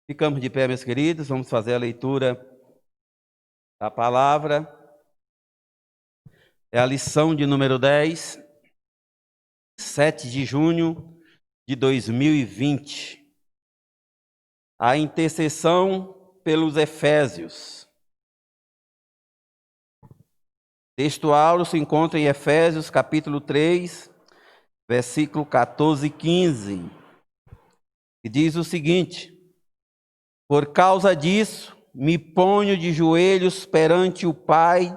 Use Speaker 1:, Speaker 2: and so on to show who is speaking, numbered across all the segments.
Speaker 1: Ficamos de pé, meus queridos, vamos fazer a leitura da palavra. É a lição de número 10, 7 de junho de 2020. A intercessão pelos Efésios. O texto áureo se encontra em Efésios, capítulo 3, versículo 14 e 15. E diz o seguinte: por causa disso, me ponho de joelhos perante o Pai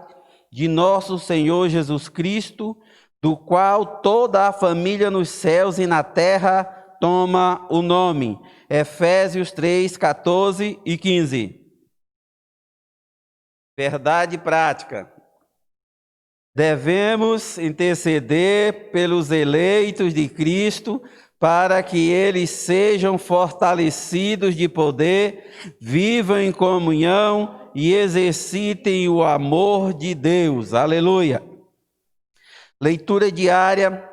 Speaker 1: de nosso Senhor Jesus Cristo, do qual toda a família nos céus e na terra toma o nome. Efésios 3, 14 e 15. Verdade prática. Devemos interceder pelos eleitos de Cristo, para que eles sejam fortalecidos de poder, vivam em comunhão e exercitem o amor de Deus. Aleluia. Leitura diária,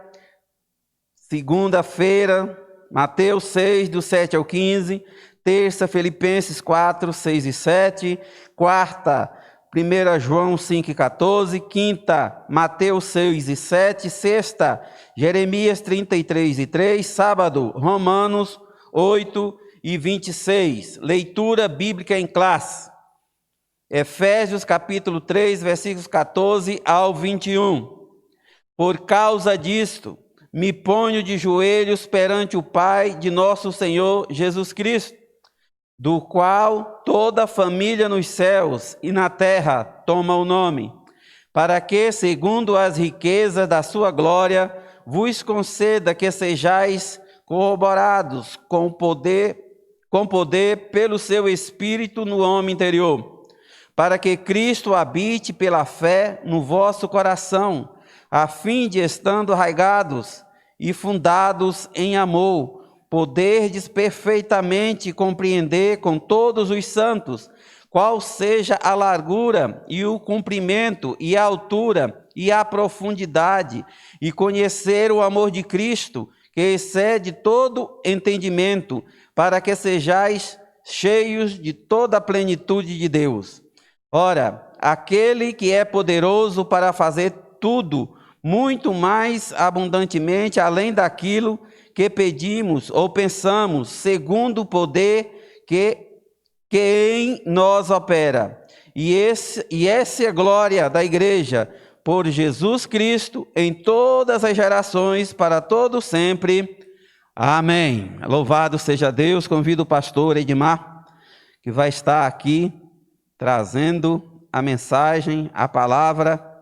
Speaker 1: segunda-feira, Mateus 6, do 7 ao 15, terça, Filipenses 4, 6 e 7, quarta, 1 João 5 e 14, quinta, Mateus 6 e 7, sexta, Jeremias 33 e 3, sábado, Romanos 8 e 26. Leitura bíblica em classe. Efésios capítulo 3, versículos 14 ao 21. Por causa disto, me ponho de joelhos perante o Pai de nosso Senhor Jesus Cristo, do qual toda a família nos céus e na terra toma o nome, para que, segundo as riquezas da sua glória, vos conceda que sejais corroborados com poder pelo seu Espírito no homem interior, para que Cristo habite pela fé no vosso coração, a fim de, estando arraigados e fundados em amor, poderdes perfeitamente compreender com todos os santos qual seja a largura e o comprimento e a altura e a profundidade, e conhecer o amor de Cristo, que excede todo entendimento, para que sejais cheios de toda a plenitude de Deus. Ora, aquele que é poderoso para fazer tudo, muito mais abundantemente, além daquilo que pedimos ou pensamos, segundo o poder que em nós opera. E essa é a glória da igreja, por Jesus Cristo, em todas as gerações, para todo sempre. Amém. Louvado seja Deus. Convido o pastor Edmar, que vai estar aqui trazendo a mensagem, a palavra,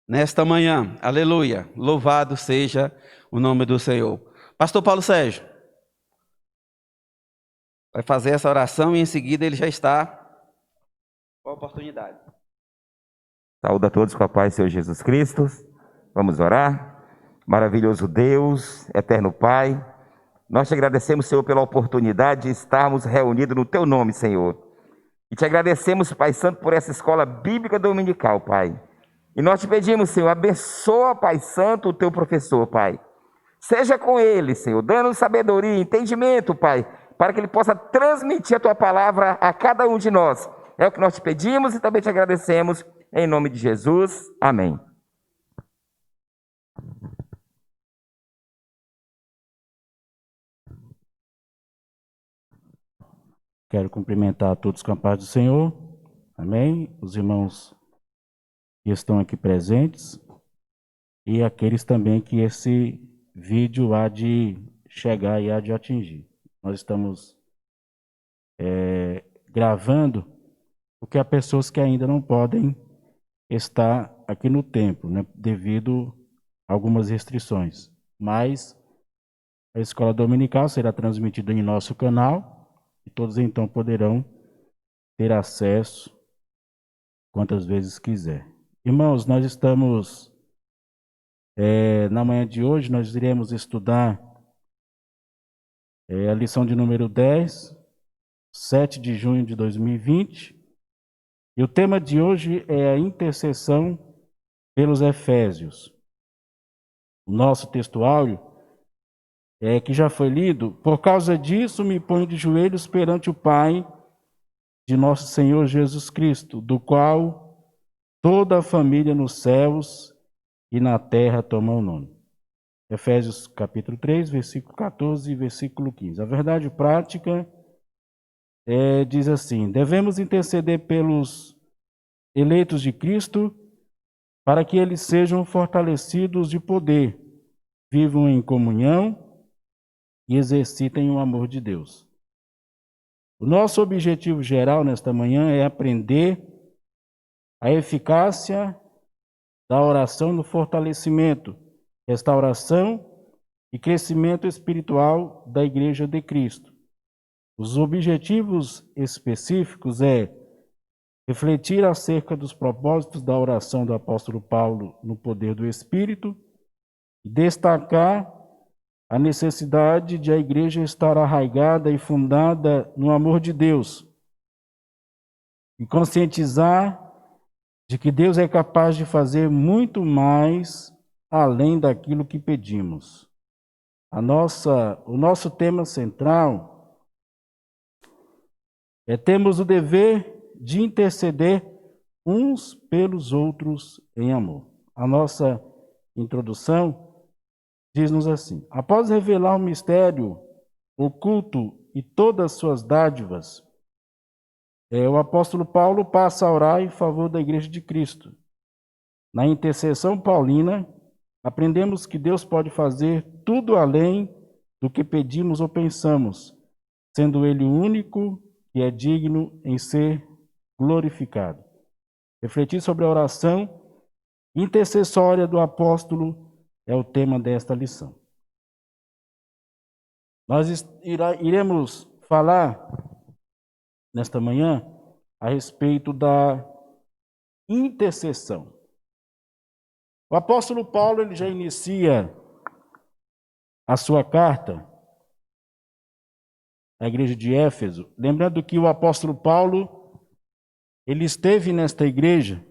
Speaker 1: nesta manhã. Aleluia. Louvado seja o nome do Senhor. Pastor Paulo Sérgio vai fazer essa oração e em seguida ele já está com a oportunidade.
Speaker 2: Saúde a todos com a paz do Senhor Jesus Cristo. Vamos orar. Maravilhoso Deus, eterno Pai, nós te agradecemos, Senhor, pela oportunidade de estarmos reunidos no teu nome, Senhor. E te agradecemos, Pai Santo, por essa escola bíblica dominical, Pai. E nós te pedimos, Senhor, abençoa, Pai Santo, o teu professor, Pai. Seja com ele, Senhor, dando sabedoria, entendimento, Pai, para que ele possa transmitir a tua palavra a cada um de nós. É o que nós te pedimos e também te agradecemos, em nome de Jesus. Amém.
Speaker 3: Quero cumprimentar a todos com a paz do Senhor. Amém. Os irmãos que estão aqui presentes e aqueles também que esse vídeo há de chegar e há de atingir. Nós estamos gravando porque há pessoas que ainda não podem estar aqui no templo, né, devido a algumas restrições. Mas a escola dominical será transmitida em nosso canal e todos então poderão ter acesso quantas vezes quiser. Irmãos, nós estamos, na manhã de hoje, nós iremos estudar a lição de número 10, 7 de junho de 2020. E o tema de hoje é a intercessão pelos Efésios. O nosso textuário que já foi lido, por causa disso me ponho de joelhos perante o Pai de nosso Senhor Jesus Cristo, do qual toda a família nos céus e na terra toma o nome. Efésios capítulo 3, versículo 14 e versículo 15. A verdade prática diz assim: devemos interceder pelos eleitos de Cristo para que eles sejam fortalecidos de poder, vivam em comunhão e exercitem o amor de Deus. O nosso objetivo geral nesta manhã é aprender a eficácia da oração no fortalecimento, restauração e crescimento espiritual da Igreja de Cristo. Os objetivos específicos é refletir acerca dos propósitos da oração do apóstolo Paulo no poder do Espírito e destacar a necessidade de a igreja estar arraigada e fundada no amor de Deus e conscientizar de que Deus é capaz de fazer muito mais além daquilo que pedimos. O nosso tema central temos o dever de interceder uns pelos outros em amor. A nossa introdução diz-nos assim: após revelar o mistério oculto e todas as suas dádivas, o apóstolo Paulo passa a orar em favor da Igreja de Cristo. Na intercessão paulina, aprendemos que Deus pode fazer tudo além do que pedimos ou pensamos, sendo Ele o único que é digno em ser glorificado. Refletir sobre a oração intercessória do apóstolo é o tema desta lição. Nós iremos falar nesta manhã a respeito da intercessão. O apóstolo Paulo ele já inicia a sua carta à igreja de Éfeso, lembrando que o apóstolo Paulo ele esteve nesta igreja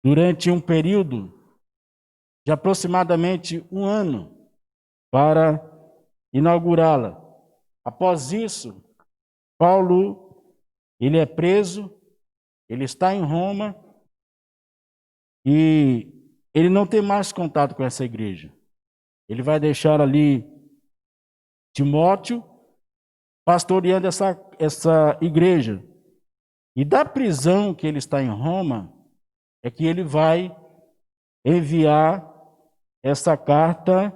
Speaker 3: durante um período de aproximadamente 1 ano para inaugurá-la. Após isso, Paulo ele é preso, ele está em Roma e ele não tem mais contato com essa igreja. Ele vai deixar ali Timóteo pastoreando essa igreja. E da prisão que ele está em Roma é que ele vai enviar essa carta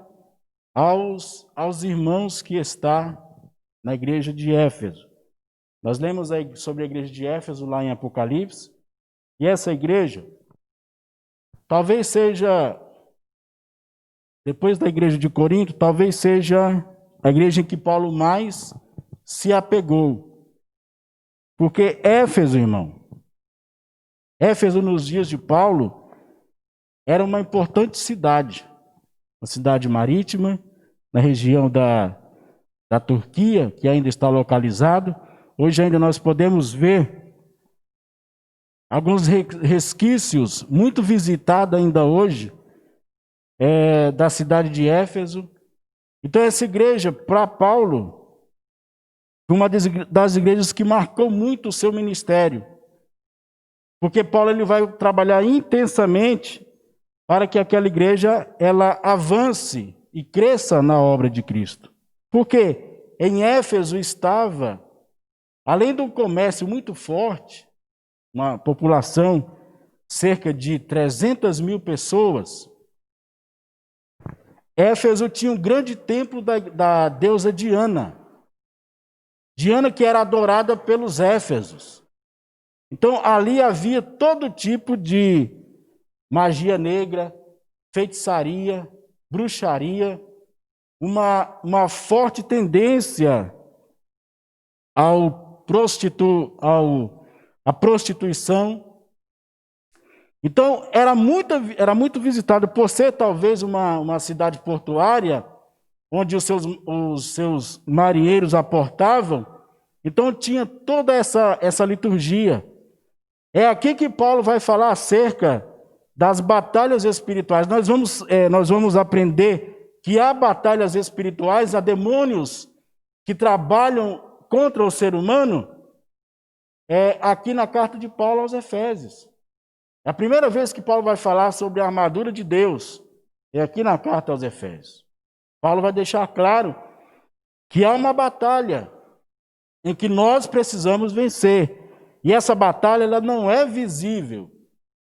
Speaker 3: aos irmãos que está na igreja de Éfeso. Nós lemos sobre a igreja de Éfeso lá em Apocalipse, e essa igreja talvez seja, depois da igreja de Corinto, talvez seja a igreja em que Paulo mais se apegou. Porque Éfeso, irmão, Éfeso nos dias de Paulo era uma importante cidade, uma cidade marítima, na região da Turquia, que ainda está localizado. Hoje ainda nós podemos ver alguns resquícios, muito visitados ainda hoje, da cidade de Éfeso. Então essa igreja, para Paulo, foi uma das igrejas que marcou muito o seu ministério. Porque Paulo ele vai trabalhar intensamente para que aquela igreja ela avance e cresça na obra de Cristo. Porque em Éfeso estava, além de um comércio muito forte, uma população cerca de 300 mil pessoas, Éfeso tinha um grande templo da deusa Diana. Diana que era adorada pelos éfesos. Então ali havia todo tipo de magia negra, feitiçaria, bruxaria, uma forte tendência à prostituição. Então era muito visitado por ser talvez uma cidade portuária, onde os seus marinheiros aportavam. Então tinha toda essa liturgia. É aqui que Paulo vai falar acerca das batalhas espirituais. Nós vamos aprender que há batalhas espirituais, há demônios que trabalham contra o ser humano, é aqui na carta de Paulo aos Efésios. É a primeira vez que Paulo vai falar sobre a armadura de Deus, é aqui na carta aos Efésios. Paulo vai deixar claro que há uma batalha em que nós precisamos vencer. E essa batalha ela não é visível,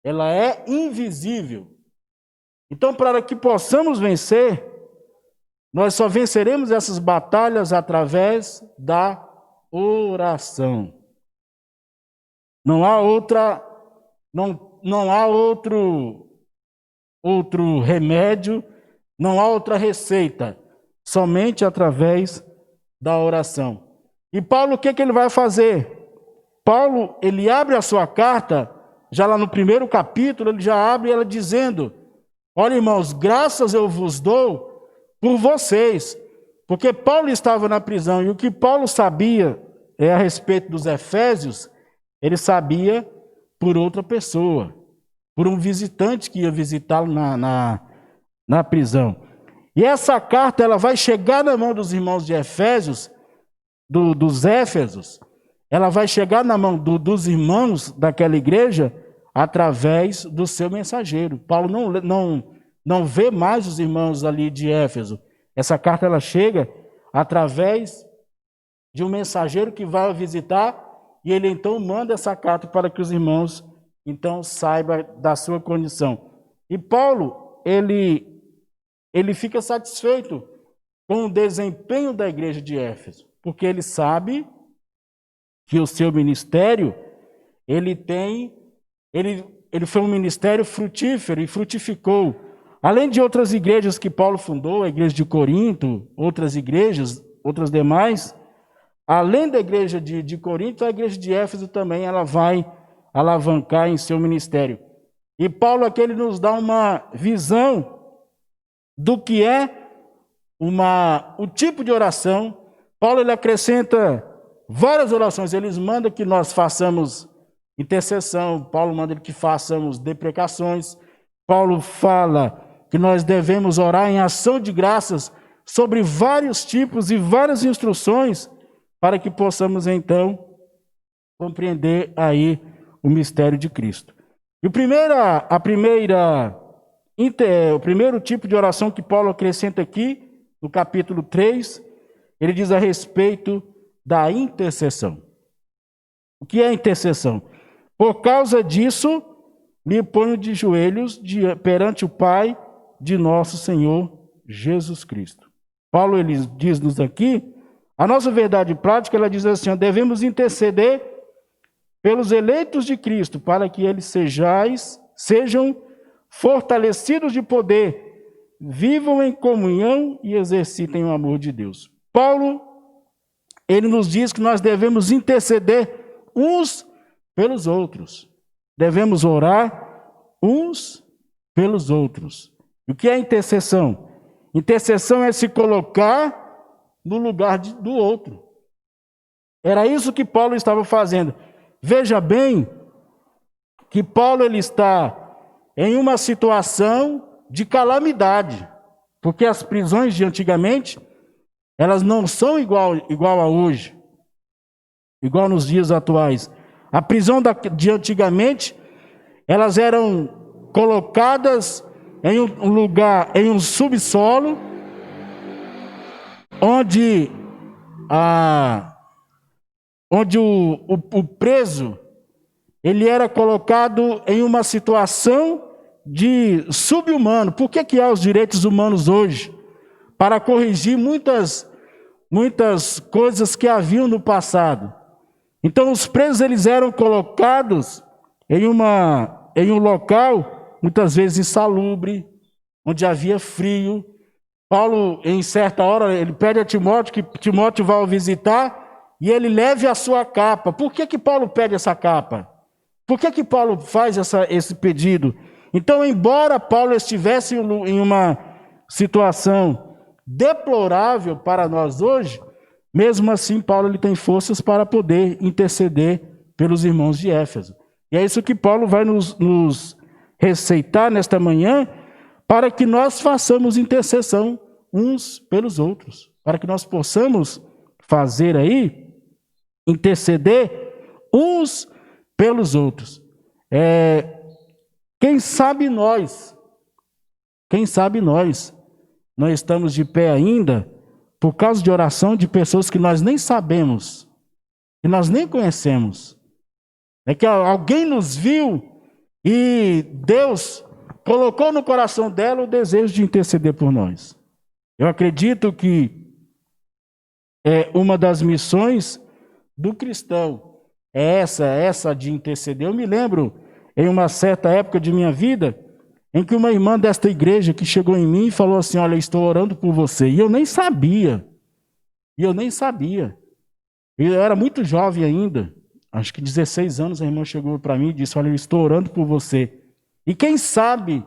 Speaker 3: ela é invisível. Então, para que possamos vencer, nós só venceremos essas batalhas através da oração. Não há outro remédio, não há outra receita, somente através da oração. E Paulo, o que ele vai fazer? Paulo, ele abre a sua carta, já lá no primeiro capítulo, ele já abre ela dizendo: olha, irmãos, graças eu vos dou por vocês, porque Paulo estava na prisão, e o que Paulo sabia a respeito dos Efésios, ele sabia por outra pessoa, por um visitante que ia visitá-lo na prisão. E essa carta ela vai chegar na mão dos irmãos de Efésios, dos Éfesos, ela vai chegar na mão dos irmãos daquela igreja através do seu mensageiro. Paulo não vê mais os irmãos ali de Éfeso. Essa carta ela chega através de um mensageiro que vai visitar, e ele então manda essa carta para que os irmãos então saibam da sua condição. E Paulo, ele fica satisfeito com o desempenho da igreja de Éfeso, porque ele sabe que o seu ministério, ele foi um ministério frutífero e frutificou. Além de outras igrejas que Paulo fundou, a igreja de Corinto, outras igrejas, outras demais, além da igreja de Corinto, a igreja de Éfeso também ela vai alavancar em seu ministério. E Paulo aqui ele nos dá uma visão do que é o tipo de oração. Paulo ele acrescenta várias orações, ele manda que nós façamos intercessão, Paulo manda que façamos deprecações, Paulo fala que nós devemos orar em ação de graças sobre vários tipos e várias instruções para que possamos então compreender aí o mistério de Cristo. E o primeiro tipo de oração que Paulo acrescenta aqui, no capítulo 3, ele diz a respeito da intercessão. O que é intercessão? Por causa disso, me ponho de joelhos perante o Pai de nosso Senhor Jesus Cristo. Paulo ele diz-nos aqui, a nossa verdade prática, ela diz assim: devemos interceder pelos eleitos de Cristo, para que eles sejam fortalecidos de poder, vivam em comunhão e exercitem o amor de Deus. Paulo, ele nos diz que nós devemos interceder uns pelos outros. Devemos orar uns pelos outros. O que é intercessão? Intercessão é se colocar no lugar do outro. Era isso que Paulo estava fazendo. Veja bem que Paulo ele está em uma situação de calamidade, porque as prisões de antigamente, elas não são igual a hoje, igual nos dias atuais. A prisão de antigamente, elas eram colocadas em um lugar, em um subsolo, onde o preso ele era colocado em uma situação de sub-humano. Por que há os direitos humanos hoje? Para corrigir muitas coisas que haviam no passado. Então os presos eles eram colocados em um local, muitas vezes insalubre, onde havia frio. Paulo, em certa hora, ele pede a Timóteo que Timóteo vá o visitar e ele leve a sua capa. Por que Paulo pede essa capa? Por que Paulo faz esse pedido? Então, embora Paulo estivesse em uma situação deplorável para nós hoje, mesmo assim Paulo ele tem forças para poder interceder pelos irmãos de Éfeso. E é isso que Paulo vai nos receitar nesta manhã, para que nós façamos intercessão uns pelos outros, para que nós possamos fazer aí, interceder uns pelos outros. Quem sabe nós não estamos de pé ainda por causa de oração de pessoas que nós nem sabemos, que nós nem conhecemos. É que alguém nos viu e Deus colocou no coração dela o desejo de interceder por nós. Eu acredito que uma das missões do cristão é essa de interceder. Eu me lembro, em uma certa época de minha vida, em que uma irmã desta igreja que chegou em mim e falou assim: olha, eu estou orando por você. E eu nem sabia. Eu era muito jovem ainda, acho que 16 anos, a irmã chegou para mim e disse: olha, eu estou orando por você. E quem sabe,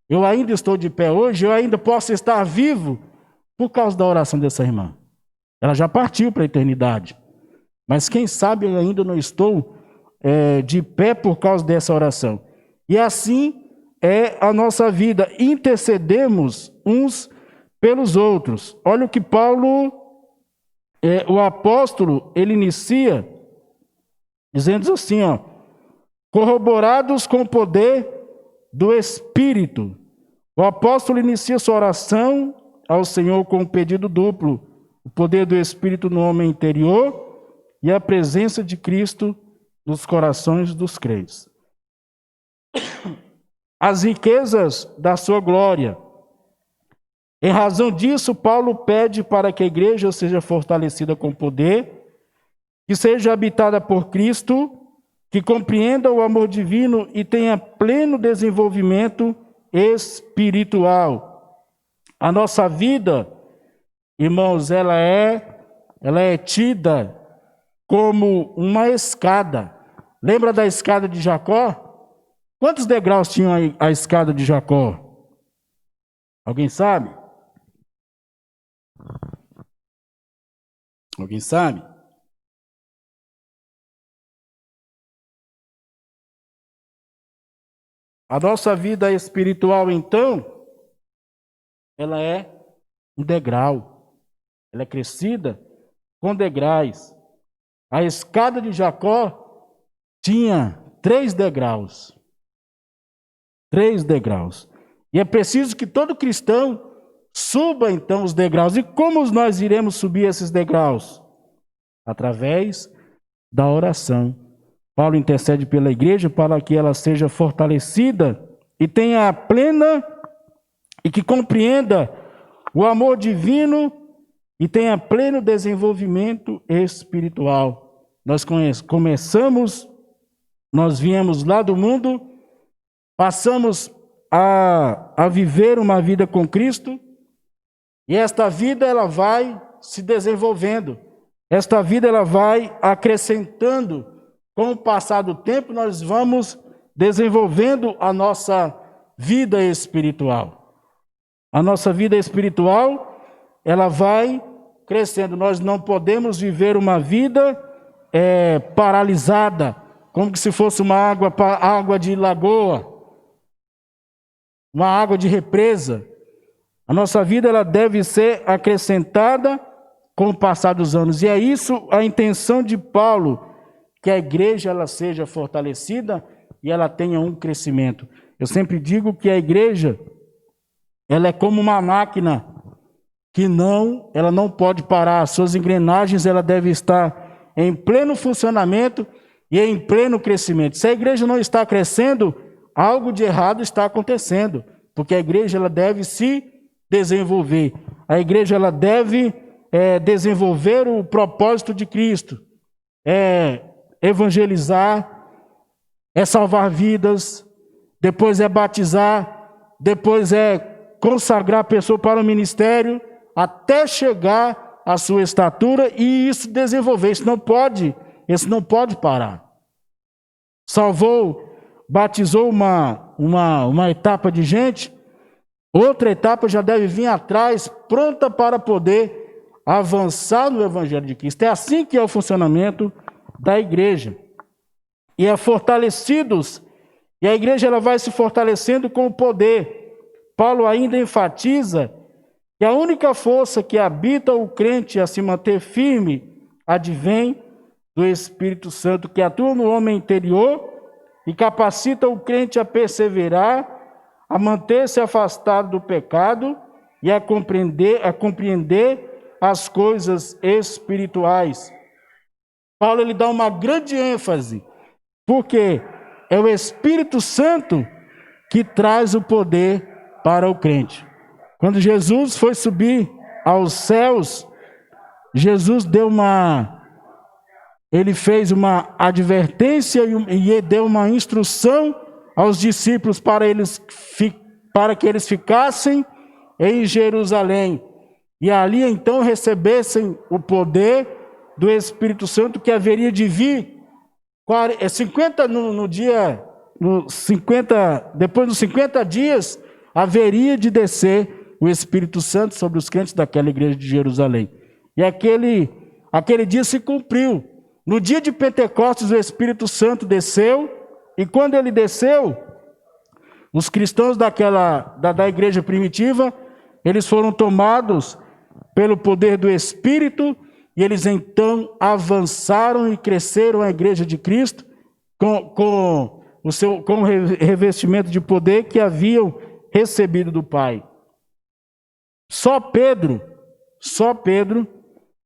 Speaker 3: eu ainda estou de pé hoje, eu ainda posso estar vivo por causa da oração dessa irmã. Ela já partiu para a eternidade. Mas quem sabe eu ainda não estou de pé por causa dessa oração. E assim é a nossa vida. Intercedemos uns pelos outros. Olha o que Paulo, o apóstolo, ele inicia dizendo assim, ó: corroborados com o poder do Espírito. O apóstolo inicia sua oração ao Senhor com um pedido duplo: o poder do Espírito no homem interior e a presença de Cristo nos corações dos crentes. As riquezas da sua glória. Em razão disso, Paulo pede para que a igreja seja fortalecida com poder, que seja habitada por Cristo, que compreenda o amor divino e tenha pleno desenvolvimento espiritual. A nossa vida, irmãos, ela é tida como uma escada. Lembra da escada de Jacó? Quantos degraus tinha a escada de Jacó? Alguém sabe? Alguém sabe? A nossa vida espiritual, então, ela é um degrau. Ela é crescida com degraus. A escada de Jacó tinha 3 degraus. 3 degraus. E é preciso que todo cristão suba, então, os degraus. E como nós iremos subir esses degraus? Através da oração. Paulo intercede pela igreja para que ela seja fortalecida e tenha a plena e que compreenda o amor divino e tenha pleno desenvolvimento espiritual. Nós nós viemos lá do mundo, passamos a viver uma vida com Cristo e esta vida ela vai se desenvolvendo. Esta vida ela vai acrescentando. Com o passar do tempo, nós vamos desenvolvendo a nossa vida espiritual. A nossa vida espiritual, ela vai crescendo. Nós não podemos viver uma vida paralisada, como se fosse uma água de lagoa, uma água de represa. A nossa vida ela deve ser acrescentada com o passar dos anos. E é isso a intenção de Paulo, que a igreja ela seja fortalecida e ela tenha um crescimento. Eu sempre digo que a igreja ela é como uma máquina que ela não pode parar. As suas engrenagens ela deve estar em pleno funcionamento e em pleno crescimento. Se a igreja não está crescendo, algo de errado está acontecendo, porque a igreja ela deve se desenvolver. A igreja ela deve desenvolver o propósito de Cristo. Evangelizar, salvar vidas, depois batizar, depois consagrar a pessoa para o ministério, até chegar à sua estatura e isso desenvolver. Isso não pode parar. Salvou, batizou uma etapa de gente, outra etapa já deve vir atrás, pronta para poder avançar no Evangelho de Cristo. É assim que é o funcionamento da igreja. E fortalecidos, e a igreja ela vai se fortalecendo com o poder. Paulo ainda enfatiza que a única força que habita o crente a se manter firme advém do Espírito Santo, que atua no homem interior e capacita o crente a perseverar, a manter-se afastado do pecado e a compreender as coisas espirituais. Paulo ele dá uma grande ênfase, porque é o Espírito Santo que traz o poder para o crente. Quando Jesus foi subir aos céus, Jesus ele fez uma advertência e deu uma instrução aos discípulos para que eles ficassem em Jerusalém e ali então recebessem o poder do Espírito Santo que haveria de vir 50 depois dos 50 dias haveria de descer o Espírito Santo sobre os crentes daquela igreja de Jerusalém. E aquele dia se cumpriu. No dia de Pentecostes, o Espírito Santo desceu, e quando ele desceu, os cristãos da igreja primitiva, eles foram tomados pelo poder do Espírito, e eles então avançaram e cresceram a igreja de Cristo com o revestimento de poder que haviam recebido do Pai. Só Pedro,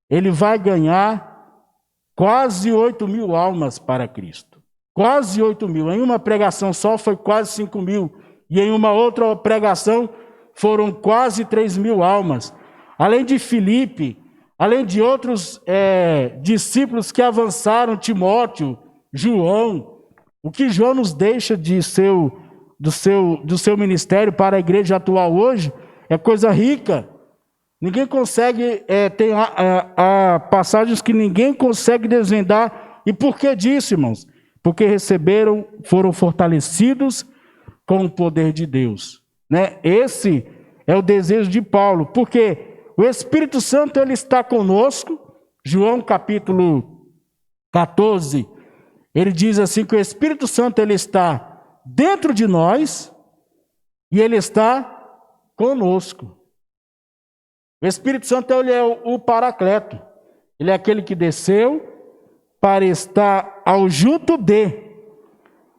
Speaker 3: ele vai ganhar quase 8.000 almas para Cristo. Quase 8.000. Em uma pregação só foi quase 5.000. E em uma outra pregação foram quase 3.000 almas. Além de Filipe, além de outros discípulos que avançaram, Timóteo, João. O que João nos deixa do seu ministério para a igreja atual hoje é coisa rica. Ninguém consegue, tem passagens que ninguém consegue desvendar. E por que disso, irmãos? Porque foram fortalecidos com o poder de Deus. Né? Esse é o desejo de Paulo, porque o Espírito Santo ele está conosco. João capítulo 14, ele diz assim que o Espírito Santo ele está dentro de nós e ele está conosco. O Espírito Santo ele é o Paracleto. Ele é aquele que desceu para estar ao junto de.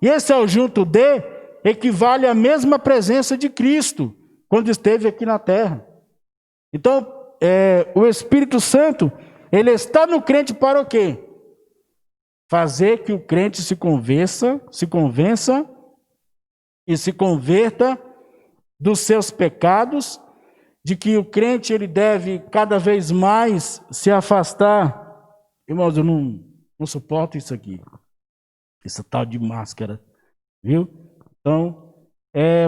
Speaker 3: E esse ao junto de equivale à mesma presença de Cristo quando esteve aqui na terra. Então, o Espírito Santo, ele está no crente para o quê? Fazer que o crente se convença e se converta dos seus pecados, de que o crente ele deve cada vez mais se afastar. Irmãos, eu não suporto isso aqui. Essa tal de máscara, viu? Então,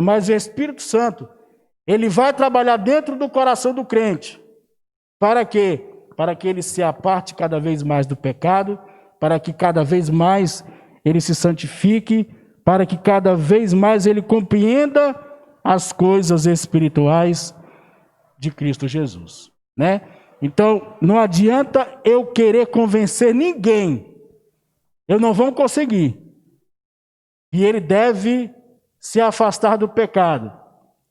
Speaker 3: mas o Espírito Santo, ele vai trabalhar dentro do coração do crente. Para quê? Para que ele se aparte cada vez mais do pecado, para que cada vez mais ele se santifique, para que cada vez mais ele compreenda as coisas espirituais de Cristo Jesus, né? Então, não adianta eu querer convencer ninguém. Eu não vou conseguir. E ele deve se afastar do pecado.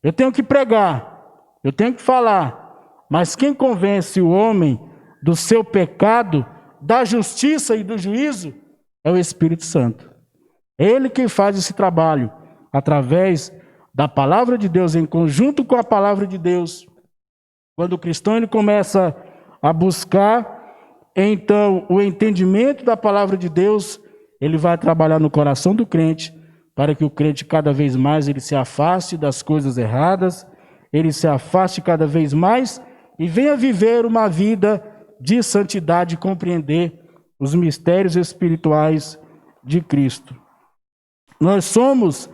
Speaker 3: Eu tenho que pregar, eu tenho que falar. Mas quem convence o homem do seu pecado, da justiça e do juízo, é o Espírito Santo. É ele quem faz esse trabalho, através da palavra de Deus, em conjunto com a palavra de Deus. Quando o cristão ele começa a buscar, então, o entendimento da palavra de Deus, ele vai trabalhar no coração do crente, para que o crente cada vez mais ele se afaste das coisas erradas, ele se afaste cada vez mais e venha viver uma vida de santidade e compreender os mistérios espirituais de Cristo. Nós somos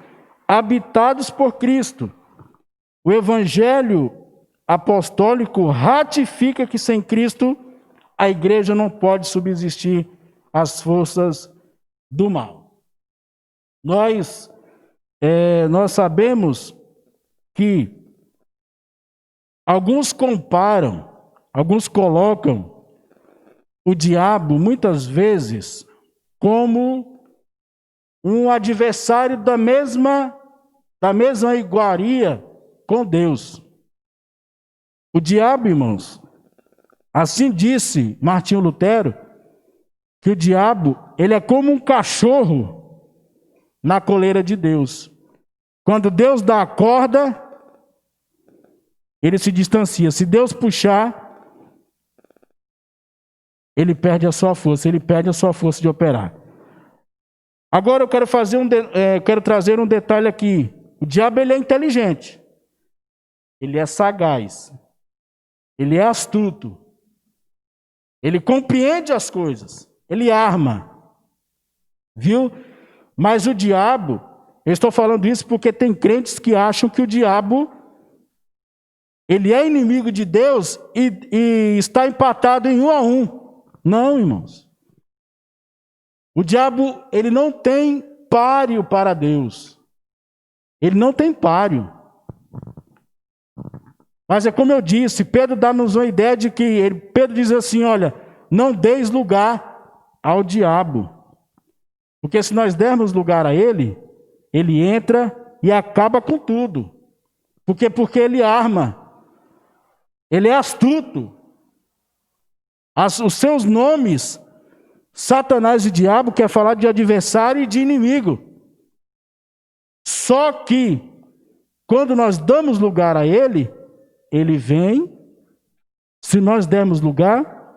Speaker 3: habitados por Cristo. O Evangelho apostólico ratifica que sem Cristo a igreja não pode subsistir às forças do mal. Nós sabemos que alguns colocam o diabo muitas vezes como um adversário da mesma iguaria com Deus. O diabo, irmãos, assim disse Martinho Lutero, que o diabo, ele é como um cachorro na coleira de Deus. Quando Deus dá a corda, ele se distancia. Se Deus puxar, ele perde a sua força, ele perde a sua força de operar. Agora eu quero quero trazer um detalhe aqui. O diabo, ele é inteligente, ele é sagaz, ele é astuto, ele compreende as coisas, ele arma, viu? Mas o diabo, eu estou falando isso porque tem crentes que acham que o diabo, ele é inimigo de Deus e está empatado em 1-1. Não, irmãos. O diabo, ele não tem páreo para Deus. Ele não tem páreo. Mas é como eu disse, Pedro dá-nos uma ideia de que Pedro diz assim, olha, não deis lugar ao diabo. Porque se nós dermos lugar a ele, ele entra e acaba com tudo. Porque ele arma. Ele é astuto. Os seus nomes, Satanás e diabo, quer falar de adversário e de inimigo. Só que, quando nós damos lugar a ele vem, se nós dermos lugar,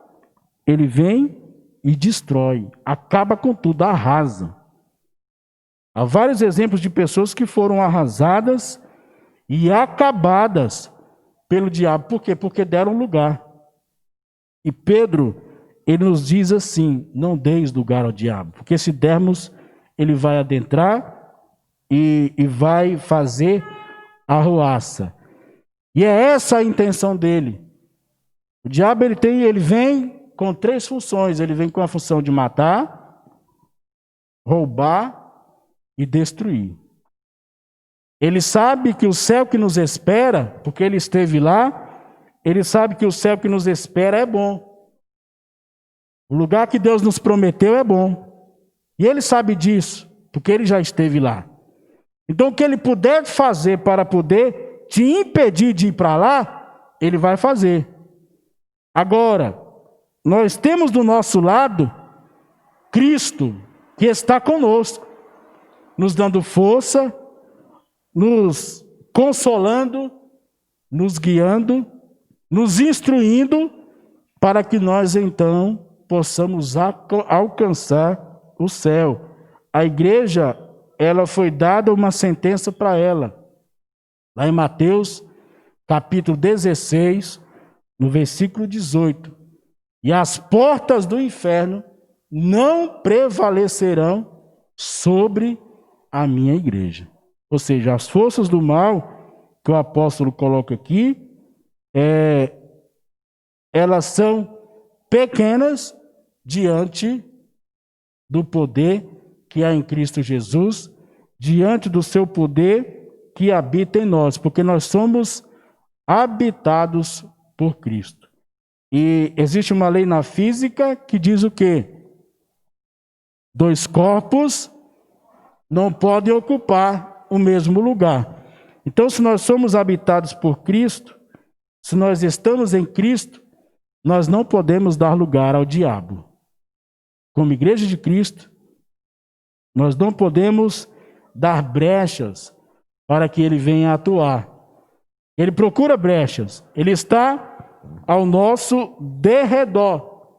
Speaker 3: ele vem e destrói, acaba com tudo, arrasa. Há vários exemplos de pessoas que foram arrasadas e acabadas pelo diabo. Por quê? Porque deram lugar. E Pedro, ele nos diz assim, não deis lugar ao diabo, porque se dermos, ele vai adentrar e vai fazer arruaça. E é essa a intenção dele. O diabo, ele vem com 3 funções. Ele vem com a função de matar, roubar e destruir. Ele sabe que o céu que nos espera, porque ele esteve lá, ele sabe que o céu que nos espera é bom. O lugar que Deus nos prometeu é bom. E ele sabe disso, porque ele já esteve lá. Então, o que ele puder fazer para poder te impedir de ir para lá, ele vai fazer. Agora, nós temos do nosso lado Cristo, que está conosco, nos dando força, nos consolando, nos guiando, nos instruindo, para que nós então possamos alcançar o céu. A igreja, ela foi dada uma sentença para ela. Lá em Mateus, capítulo 16, no versículo 18. E as portas do inferno não prevalecerão sobre a minha igreja. Ou seja, as forças do mal, que o apóstolo coloca aqui, elas são pequenas diante do poder que há em Cristo Jesus, diante do seu poder que habita em nós, porque nós somos habitados por Cristo. E existe uma lei na física que diz o quê? 2 corpos não podem ocupar o mesmo lugar. Então, se nós somos habitados por Cristo, se nós estamos em Cristo, nós não podemos dar lugar ao diabo. Como igreja de Cristo, nós não podemos dar brechas para que ele venha atuar. Ele procura brechas, ele está ao nosso derredor,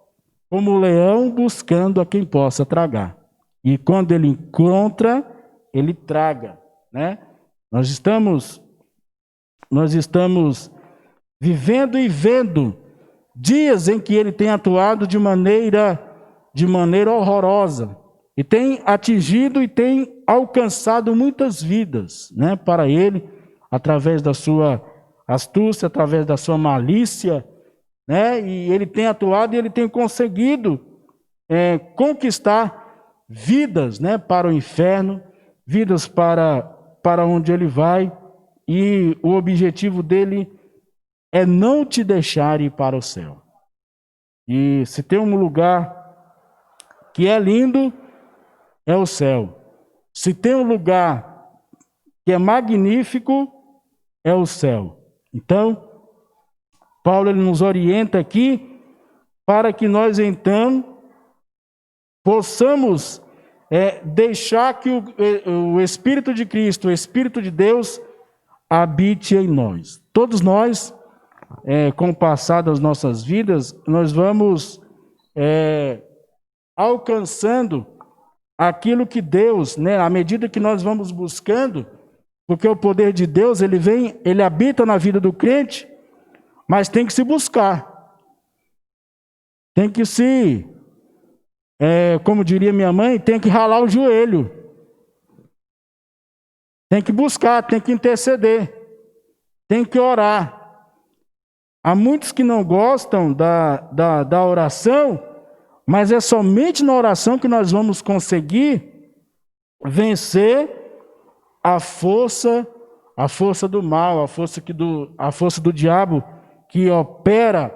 Speaker 3: como o leão buscando a quem possa tragar. E quando ele encontra, ele traga, né? Nós estamos vivendo e vendo dias em que ele tem atuado de maneira horrorosa. E tem atingido e tem alcançado muitas vidas, né, para ele, através da sua astúcia, através da sua malícia, né, e ele tem atuado e ele tem conseguido conquistar vidas, né, para o inferno, vidas para onde ele vai, e o objetivo dele é não te deixar ir para o céu. E se tem um lugar que é lindo, é o céu. Se tem um lugar que é magnífico, é o céu. Então, Paulo ele nos orienta aqui para que nós então possamos deixar que o Espírito de Cristo, o Espírito de Deus, habite em nós. Todos nós, com o passar das nossas vidas, nós vamos alcançando aquilo que Deus, né, à medida que nós vamos buscando, porque o poder de Deus, ele habita na vida do crente, mas tem que se buscar. Tem que se, como diria minha mãe, tem que ralar o joelho. Tem que buscar, tem que interceder, tem que orar. Há muitos que não gostam da oração, mas é somente na oração que nós vamos conseguir vencer a força do mal, a força do diabo que opera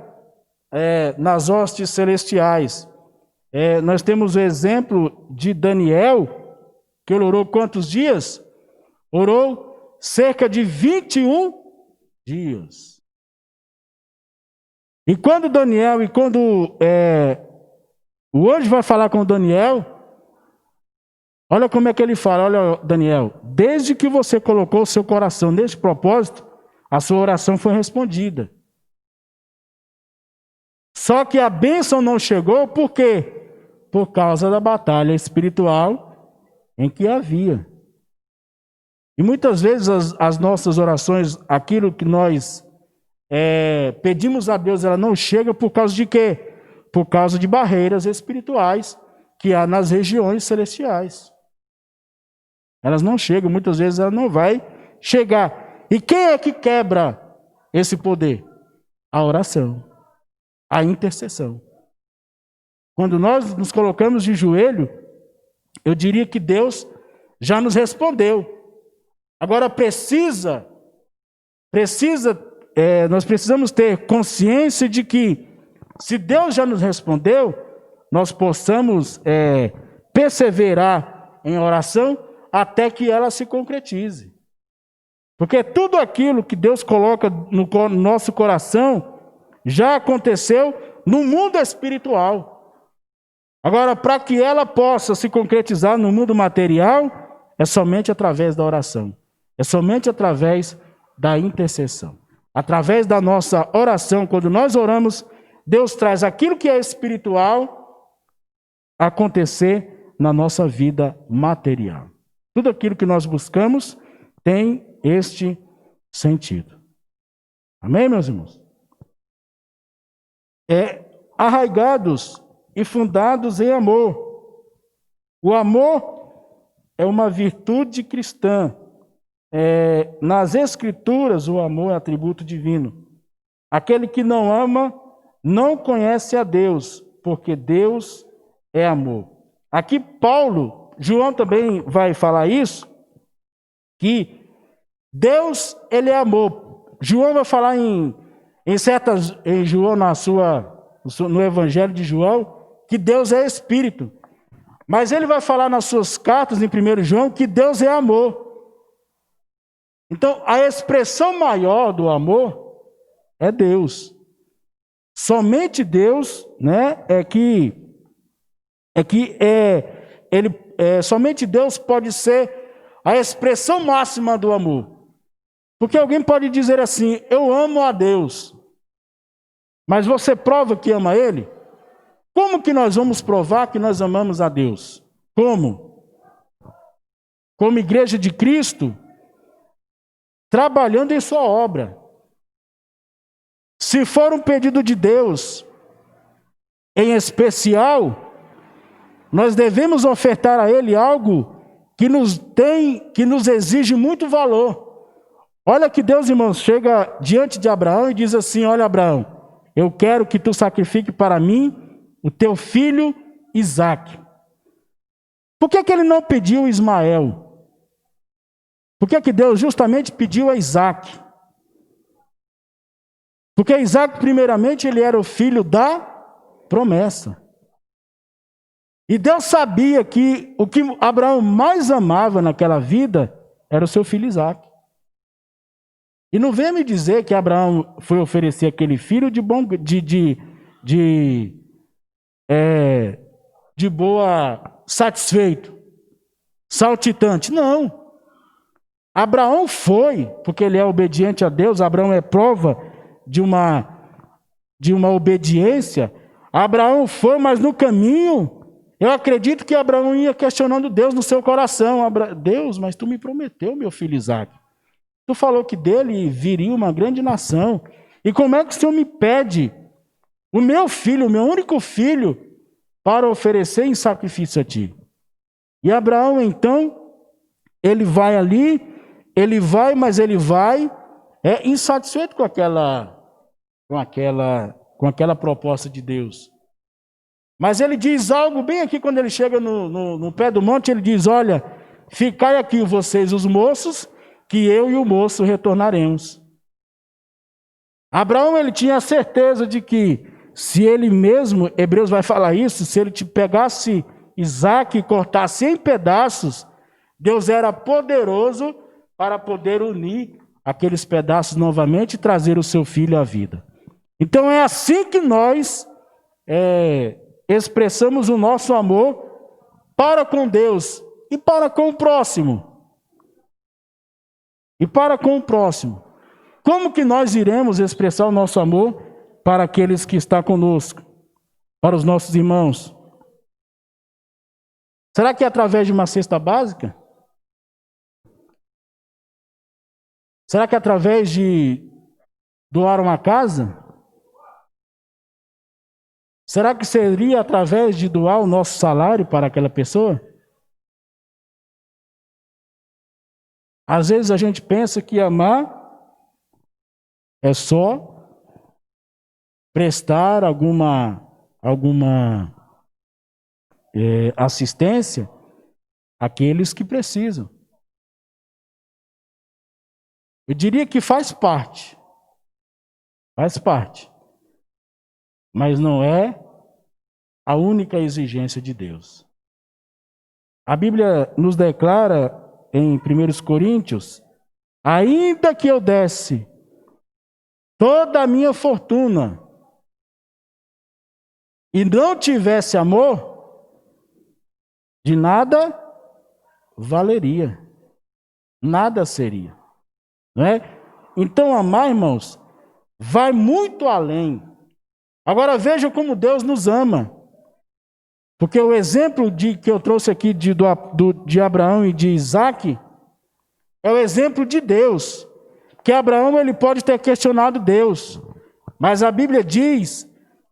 Speaker 3: nas hostes celestiais. Nós temos o exemplo de Daniel, que ele orou quantos dias? Orou cerca de 21 dias. E quando o anjo vai falar com Daniel, olha como é que ele fala: olha, Daniel, desde que você colocou o seu coração nesse propósito, a sua oração foi respondida. Só que a bênção não chegou, por quê? Por causa da batalha espiritual em que havia. E muitas vezes as nossas orações, aquilo que nós pedimos a Deus, ela não chega por causa de quê? Por causa de barreiras espirituais que há nas regiões celestiais. Elas não chegam, muitas vezes ela não vai chegar. E quem é que quebra esse poder? A oração, a intercessão. Quando nós nos colocamos de joelho, eu diria que Deus já nos respondeu. Agora nós precisamos ter consciência de que, se Deus já nos respondeu, nós possamos perseverar em oração até que ela se concretize. Porque tudo aquilo que Deus coloca no nosso coração já aconteceu no mundo espiritual. Agora, para que ela possa se concretizar no mundo material, é somente através da oração. É somente através da intercessão. Através da nossa oração, quando nós oramos, Deus traz aquilo que é espiritual acontecer na nossa vida material. Tudo aquilo que nós buscamos tem este sentido. Amém, meus irmãos? Arraigados e fundados em amor. O amor é uma virtude cristã. Nas Escrituras, o amor é atributo divino. Aquele que não ama não conhece a Deus, porque Deus é amor. Aqui João também vai falar isso, que Deus, ele é amor. João vai falar em João, no Evangelho de João, que Deus é Espírito. Mas ele vai falar nas suas cartas, em 1 João, que Deus é amor. Então, a expressão maior do amor é Deus. Somente Deus, né, somente Deus pode ser a expressão máxima do amor. Porque alguém pode dizer assim: eu amo a Deus. Mas você prova que ama Ele? Como que nós vamos provar que nós amamos a Deus? Como? Como igreja de Cristo, trabalhando em sua obra. Se for um pedido de Deus, em especial, nós devemos ofertar a Ele algo que nos exige muito valor. Olha que Deus, irmãos, chega diante de Abraão e diz assim: olha, Abraão, eu quero que tu sacrifique para mim o teu filho Isaque. Por que ele não pediu Ismael? Por que Deus justamente pediu a Isaque? Porque Isaque, primeiramente, ele era o filho da promessa. E Deus sabia que o que Abraão mais amava naquela vida era o seu filho Isaque. E não venha me dizer que Abraão foi oferecer aquele filho de boa, satisfeito, saltitante. Não. Abraão foi, porque ele é obediente a Deus. Abraão é prova de uma obediência. Abraão foi, mas no caminho, eu acredito que Abraão ia questionando Deus no seu coração. Deus, mas tu me prometeu, meu filho Isaque. Tu falou que dele viria uma grande nação. E como é que o Senhor me pede o meu filho, o meu único filho, para oferecer em sacrifício a ti? E Abraão, então, ele vai ali, mas ele vai insatisfeito com aquela proposta de Deus. Mas ele diz algo bem aqui, quando ele chega no pé do monte, ele diz: olha, ficai aqui vocês os moços, que eu e o moço retornaremos. Abraão, ele tinha a certeza de que, se ele mesmo, Hebreus vai falar isso, se ele te pegasse Isaque e cortasse em pedaços, Deus era poderoso para poder unir aqueles pedaços novamente e trazer o seu filho à vida. Então é assim que nós expressamos o nosso amor para com Deus e para com o próximo. Como que nós iremos expressar o nosso amor para aqueles que estão conosco, para os nossos irmãos? Será que é através de uma cesta básica? Será que é através de doar uma casa? Será que seria através de doar o nosso salário para aquela pessoa? Às vezes a gente pensa que amar é só prestar alguma assistência àqueles que precisam. Eu diria que faz parte, mas não é a única exigência de Deus. A Bíblia nos declara em 1 Coríntios: ainda que eu desse toda a minha fortuna e não tivesse amor, de nada valeria, nada seria, não é? Então, amar, irmãos, vai muito além. Agora veja como Deus nos ama, porque o exemplo que eu trouxe aqui de Abraão e de Isaque é o exemplo de Deus. Que Abraão, ele pode ter questionado Deus, mas a Bíblia diz,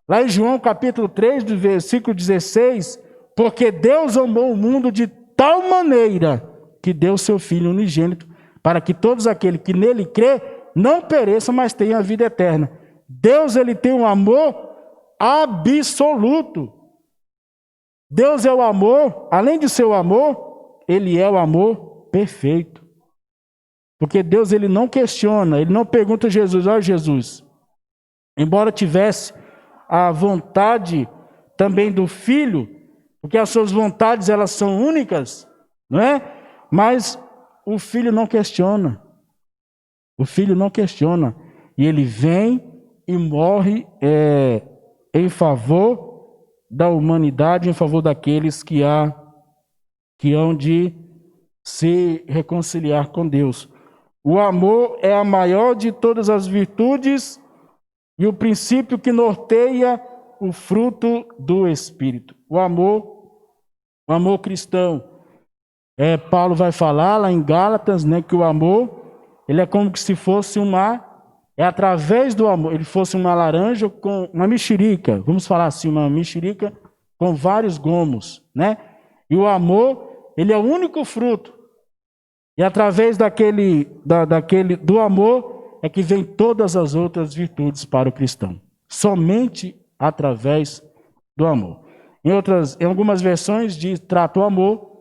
Speaker 3: lá em João capítulo 3, do versículo 16, porque Deus amou o mundo de tal maneira que deu seu Filho unigênito, para que todos aqueles que nele crê não pereçam, mas tenham a vida eterna. Deus, ele tem um amor absoluto. Deus é o amor, além de ser o amor, ele é o amor perfeito. Porque Deus, ele não questiona, ele não pergunta a Jesus: ó Jesus, embora tivesse a vontade também do Filho, porque as suas vontades, elas são únicas, não é? Mas o Filho não questiona. O Filho não questiona. E ele vem e morre em favor da humanidade, em favor daqueles que hão de se reconciliar com Deus. O amor é a maior de todas as virtudes e o princípio que norteia o fruto do Espírito. O amor cristão. Paulo vai falar lá em Gálatas, né, que o amor, ele é como se fosse através do amor, ele fosse uma laranja com uma mexerica, vamos falar assim, uma mexerica com vários gomos, né? E o amor, ele é o único fruto. E através do amor é que vem todas as outras virtudes para o cristão. Somente através do amor. Em algumas versões trata o amor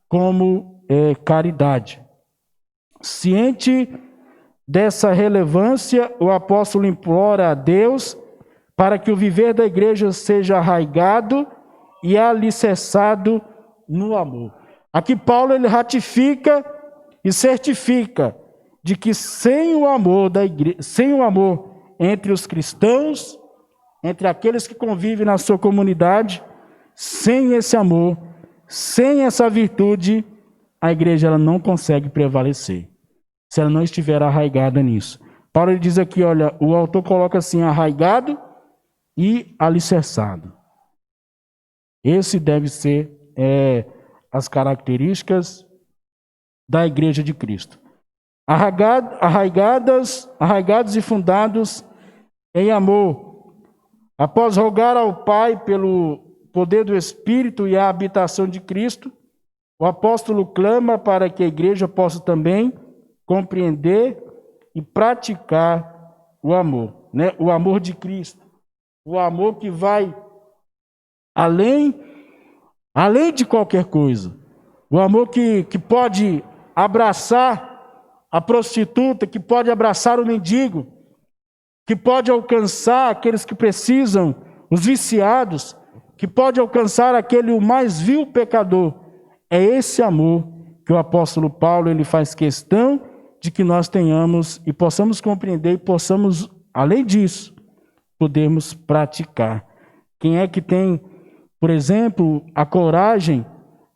Speaker 3: como caridade. Ciente dessa relevância, o apóstolo implora a Deus para que o viver da igreja seja arraigado e alicerçado no amor. Aqui Paulo, ele ratifica e certifica de que sem o amor da igreja, sem o amor entre os cristãos, entre aqueles que convivem na sua comunidade, sem esse amor, sem essa virtude, a igreja ela não consegue prevalecer, se ela não estiver arraigada nisso. Paulo diz aqui, olha, o autor coloca assim, arraigado e alicerçado. Esse deve ser as características da igreja de Cristo. Arraigados e fundados em amor. Após rogar ao Pai pelo poder do Espírito e a habitação de Cristo, o apóstolo clama para que a igreja possa também compreender e praticar o amor, né? O amor de Cristo. O amor que vai além de qualquer coisa. O amor que pode abraçar a prostituta, que pode abraçar o mendigo, que pode alcançar aqueles que precisam, os viciados, que pode alcançar aquele o mais vil pecador. É esse amor que o apóstolo Paulo ele faz questão de que nós tenhamos e possamos compreender e possamos, além disso, podermos praticar. Quem é que tem, por exemplo, a coragem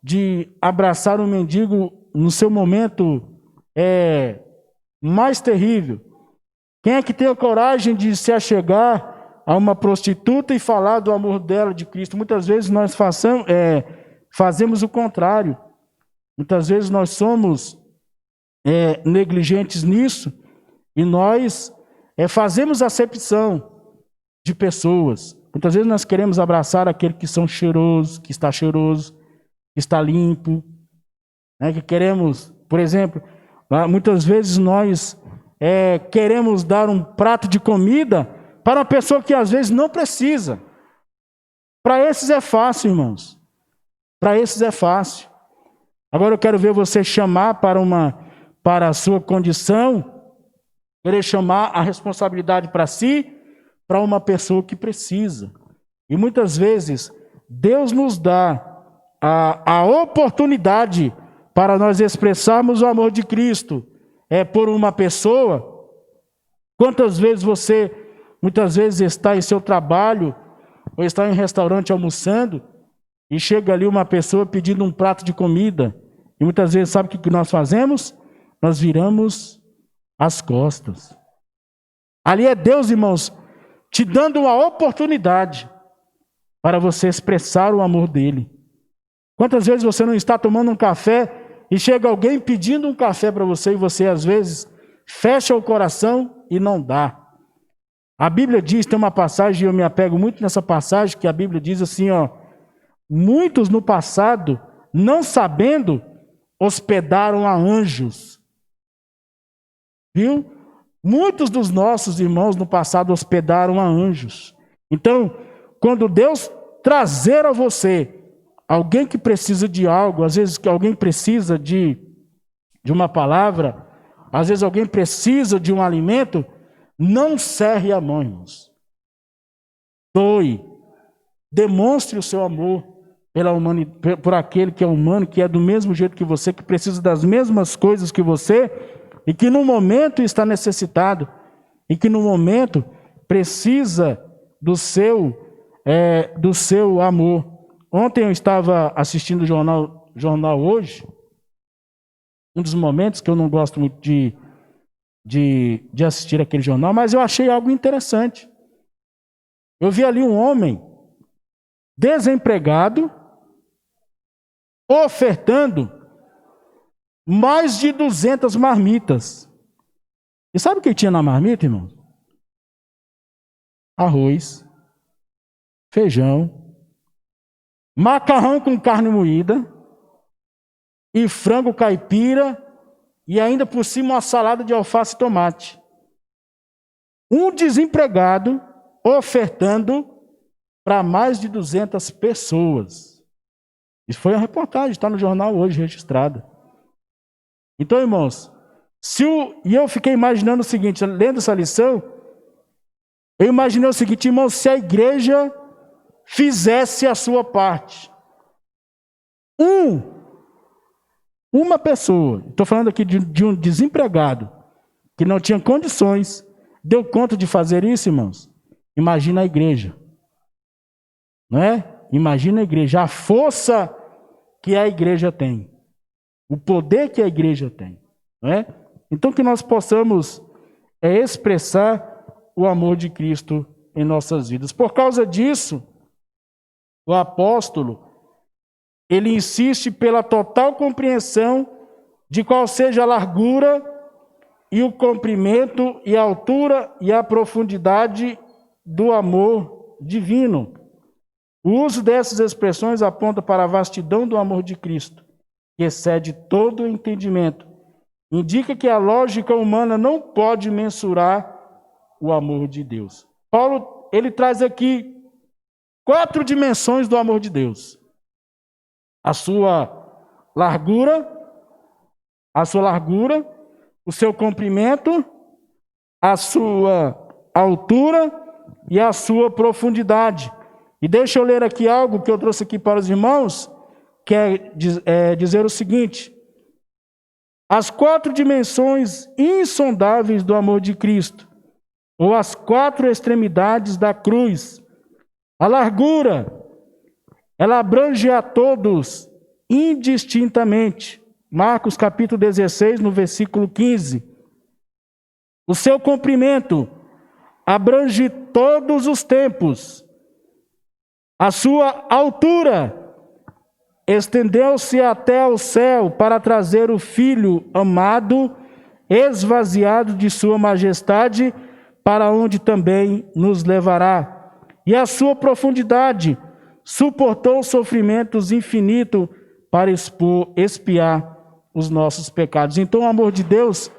Speaker 3: de abraçar um mendigo no seu momento mais terrível? Quem é que tem a coragem de se achegar a uma prostituta e falar do amor dela, de Cristo? Muitas vezes nós fazemos o contrário. Muitas vezes nós somos negligentes nisso e nós fazemos acepção de pessoas. Muitas vezes nós queremos abraçar aquele que são cheirosos, que está limpo, né? Que queremos, por exemplo, muitas vezes nós queremos dar um prato de comida para uma pessoa que às vezes não precisa. Para esses é fácil, irmãos. Para esses é fácil. Agora eu quero ver você chamar para a sua condição, querer chamar a responsabilidade para si, para uma pessoa que precisa. E muitas vezes Deus nos dá a oportunidade para nós expressarmos o amor de Cristo por uma pessoa. Quantas vezes você, muitas vezes, está em seu trabalho ou está em um restaurante almoçando e chega ali uma pessoa pedindo um prato de comida e muitas vezes sabe o que nós fazemos? Nós viramos as costas. Ali é Deus, irmãos, te dando uma oportunidade para você expressar o amor dele. Quantas vezes você não está tomando um café e chega alguém pedindo um café para você e você às vezes fecha o coração e não dá. A Bíblia diz, tem uma passagem, eu me apego muito nessa passagem, que a Bíblia diz assim, muitos no passado, não sabendo, hospedaram a anjos. Viu? Muitos dos nossos irmãos no passado hospedaram a anjos. Então, quando Deus trazer a você alguém que precisa de algo, às vezes que alguém precisa de uma palavra, às vezes alguém precisa de um alimento, não cerre a mão, irmãos. Doe. Demonstre o seu amor por aquele que é humano, que é do mesmo jeito que você, que precisa das mesmas coisas que você, e que no momento está necessitado, e que no momento precisa do seu amor. Ontem eu estava assistindo o jornal Hoje, um dos momentos que eu não gosto muito de assistir aquele jornal, mas eu achei algo interessante. Eu vi ali um homem desempregado ofertando mais de 200 marmitas. E sabe o que tinha na marmita, irmão? Arroz, feijão, macarrão com carne moída e frango caipira e ainda por cima uma salada de alface e tomate. Um desempregado ofertando para mais de 200 pessoas. Isso foi uma reportagem, está no jornal Hoje registrada. Então, irmãos, e eu fiquei imaginando o seguinte, lendo essa lição, eu imaginei o seguinte, irmãos, se a igreja fizesse a sua parte, uma pessoa, estou falando aqui de um desempregado, que não tinha condições, deu conta de fazer isso, irmãos? Imagina a igreja. Não é? Imagina a igreja, a força que a igreja tem. O poder que a igreja tem. Não é? Então que nós possamos expressar o amor de Cristo em nossas vidas. Por causa disso, o apóstolo, ele insiste pela total compreensão de qual seja a largura e o comprimento e a altura e a profundidade do amor divino. O uso dessas expressões aponta para a vastidão do amor de Cristo, que excede todo o entendimento. Indica que a lógica humana não pode mensurar o amor de Deus. Paulo, ele traz aqui 4 dimensões do amor de Deus. A sua largura, o seu comprimento, a sua altura e a sua profundidade. E deixa eu ler aqui algo que eu trouxe aqui para os irmãos, que é dizer o seguinte: as 4 dimensões insondáveis do amor de Cristo, ou as 4 extremidades da cruz. A largura, ela abrange a todos indistintamente. Marcos capítulo 16, no versículo 15. O seu comprimento abrange todos os tempos. A sua altura estendeu-se até o céu para trazer o Filho amado, esvaziado de sua majestade, para onde também nos levará. E a sua profundidade suportou sofrimentos infinitos para expiar os nossos pecados. Então o amor de Deus,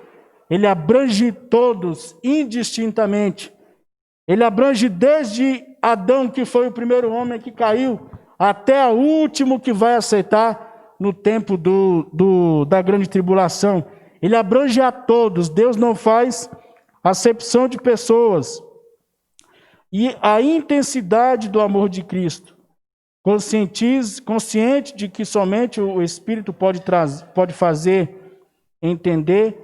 Speaker 3: ele abrange todos indistintamente. Ele abrange desde Adão, que foi o primeiro homem que caiu, até o último que vai aceitar no tempo da grande tribulação. Ele abrange a todos. Deus não faz acepção de pessoas. E a intensidade do amor de Cristo, consciente de que somente o Espírito pode fazer entender